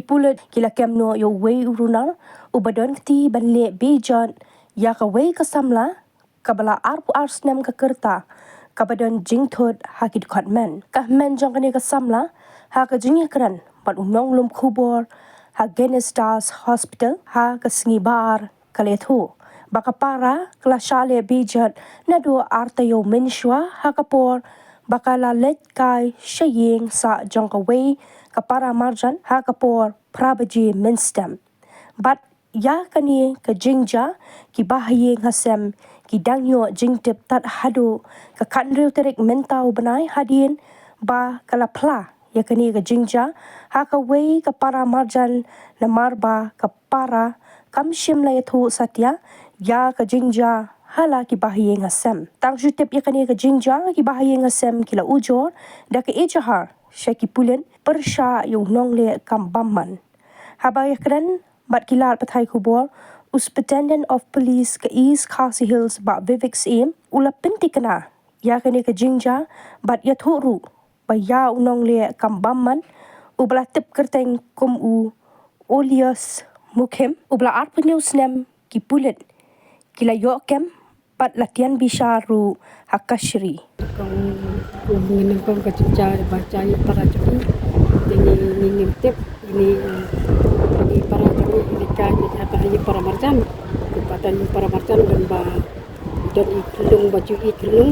Pulit kila kemno yo wei runar ubadon kti banle be-ijot ya ka wei ka samla kabala arpu arsnem ka kerta kabadon jingthud ha ki dkhomet ka men jong kani ka samla ha ka jingya kran pat unong lum khubor ha genestas hospital ha ka sngi bar khlieh baka para kala shale be-ijot naduh artayo menshwa ha kapor baka la let kai shaying sa jong ka wei kapara marjan ha kapor prabaji minstem bat ya kani ka jingja ki bahayeng hasem ki dangyo jingtip tat hadu ka kanriu terik mentau benai hadin ba kala pla ya kani ka jingja ha ka wei ka para marjan na marba ka para kam shimla yathu satya ya ka jingja hala ki bahayeng hasem tang jutip ya kani ka jingja ki bahayeng hasem kila ujor da ka ejahar Syaki Pulit persya yung nongle kambamman. Habay kren bat kilat patai khubor Superintendent of Police ke East Khasi Hills ba Vivek Sim ula pentik kena. Ya kene ke jingja bat ya thuru ba ya nongle kambamman ubla tip kerteng kum u olius mukhem ubla art penyusnem ki Pulit kila yokem bat latihan bisharu hakashri. Mengenai kecacah baca para juri ini ngintip ini para juri ini kan apa ini para marjan tempatan para marjan dan dan iklung baju iklung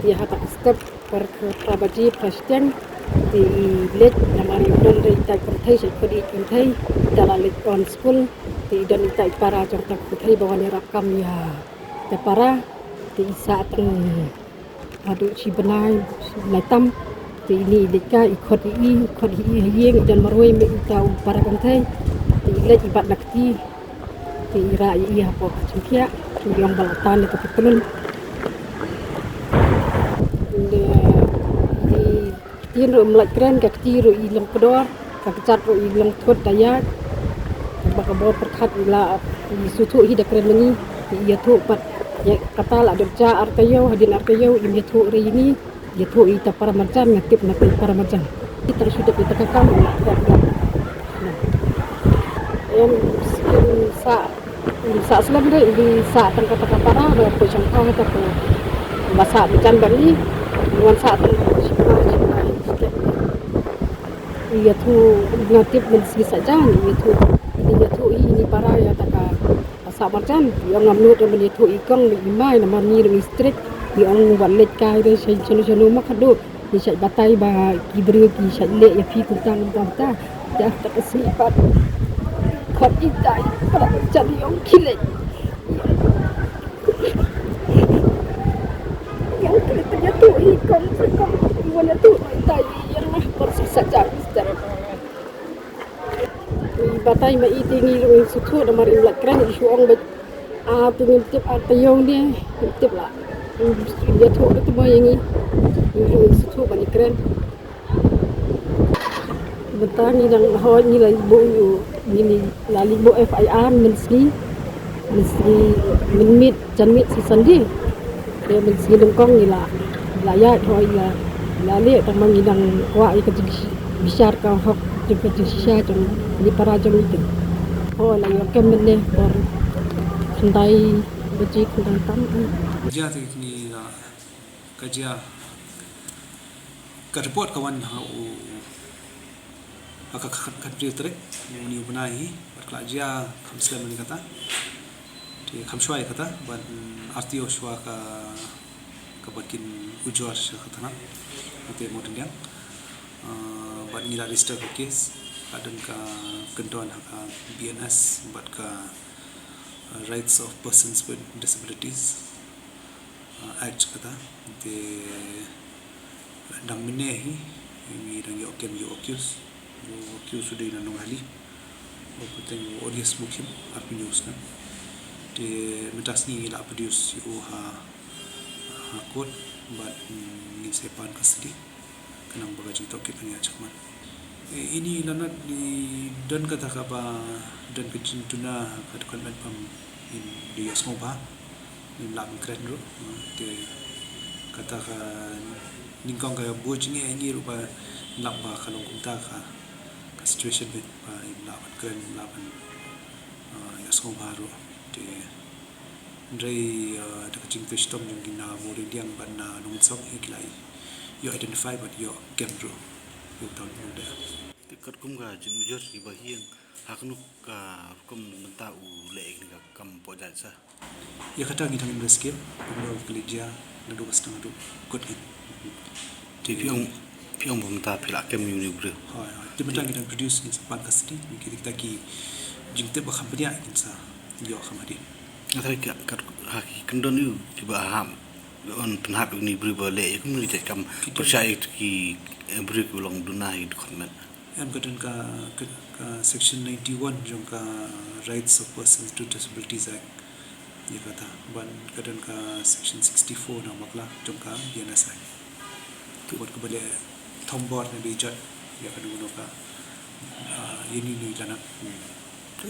dia hata step per prabaji presiden di let namari don dari tai kontai sekodi kontai dalam let on school di dan tai para contoh kontai bawa ni rakam ya para di saat aduh si benai latam ti ini deka ikut yeng dan marwai me tau para kontai ti let ibat nakti ti ira iya apa cengkia tu yang balatan itu pelun di tiro melak keren ka tiro ilang kedor ka kecat ro ilang thud daya bakabor perkhat ila sutu hi da keren mengi iya tu pat ya kata lah derja artayo hadin artayo ini tu ri ini dia tu ita para marjan ngatip nanti para marjan kita sudah kita kakam yang sa selam di sa tangka kata para ada shemphang kata ko basa bican bari nuan sa tangka iya tu ngatip mensi saja iya tu ini para ya taka sa marjan yang ngamnut dan itu ikang di mai nama ni listrik yang walet kai de seno makado ni sai batai ba kibri ki sai le ya fi kutang ta dah tak sifat khot itai para jadi yang khlieh yang kita tu ikang wana tu itai yang mah persis saja secara batai ma iti ni sutu da mari lak kran isu ong ba pengintip atayong dia intip lah dia tu itu bayangi sutu ba ni kran betar ni dang ho ni la bo yu ni la li bo FIR mensri minmit janmit si sandi dia mensri dongkong ni la ya thoi la le tang mangi dang wa i ka bisar ka hok juga sisa jong di para jong itu oh la yo kem ne por sundai beji kudang tam kerja tu ni kerja report kawan aka trek ni benai kerja kamsel ni kata di kamshwai kata ban artio shwa ka bakin ujor kata na itu modern dia buat nila register ke kes kadang ka kentuan hak BNS buat ka rights of persons with disabilities act kata de dang minehi mi dang yo kem yo accuse sudah ina nong hali o puteng audience mukim api news na de metasni ila produce yo ha court buat ni sepan custody kenang bagaj toket ni acakman ini lanat di dan kata kaba dan kecintuna kata konven pam di yasmoba ni lam kren ro te kata ka ningkong ka bojinge ngi rupa lamba kalong kunta ka situation bit pa laban keren laban ya song baru de Ndrei dekat jingthud stom jong gina mori diang ban na nongsong iklai yo identify but yo gemru yo tahun muda dekat kum ga jujur di bahiang haknu ka kum menta u le ga kam poja sa ya kata ngi tangin rescue pemlo kerja naduh setengah tu kot git ti piong menta pila kem ni bro hai de mentang kita produce ni sepat custody kita ki jingthud ba company kin sa yo khamadi atai ka haki kendon yu ti ba ham on penhap ni bro ba le kum ni kam percaya ki bro ku long dunai dkhomet am kadang ka section 91 jong ka rights of persons with disabilities act ya kata ban kadang ka section 64 na makla jong ka BNS act tu buat kembali thombor na be-ijot ya kadang ka ini ni lana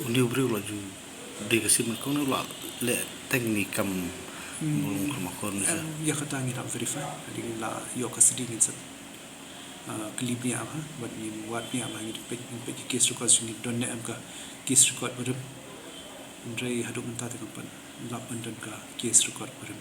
undi bro la ju de kasim ko no la le teknik kam mulung kemakon sa ya kata ngi tak verify adi la yo custody ni sat khlieh ni apa buat ni buat ni apa ni pe case record ni don ne am ka case record berum Ndrei haduk mentah te kampan lapan dan ka case record berum